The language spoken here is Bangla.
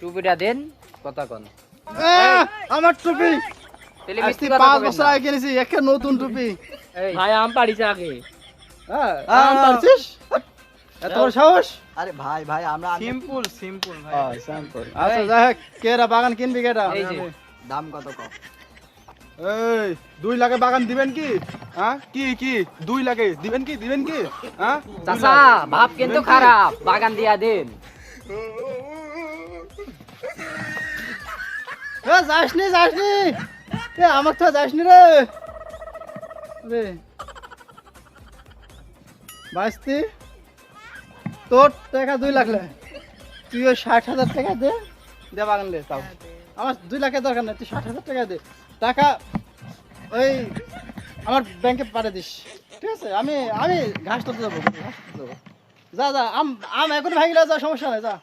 টুপিটা দেন কথা কোন আমার টুপি তাহলে আজকে মিষ্টি কথা 5 কবেন বছর না। আগে কিনেছি একটা নতুন টুপি এই ভাই আম পাড়িছে আগে আম পারছিস এত বড় সাহস আরে ভাই ভাই আমরা সিম্পল সিম্পল ভাই স্যাম্পল আচ্ছা যাই হোক কেরা বাগান কিনবি কেটা এই যে। দাম কত কম? এই 2 লাখে বাগান দিবেন কি? হ্যাঁ কি 2 লাখে দিবেন কি? হ্যাঁ চাচা ভাব কিন্তু খারাপ বাগান দিয়া দেন যাসনি আমার তো যাসনি রে রে বাঁচতি তোর টাকা 2 লাখ লে তুই ওই 60,000 টাকা দে বাগান দে তাও আমার 2 লাখের দরকার নেই তুই 60,000 টাকা দে টাকা ওই আমার ব্যাংকে পাঠিয়ে দিস ঠিক আছে আমি ঘাস তুলতে যাবো যা আম এখন ভাই গেলে যা সমস্যা নাই যা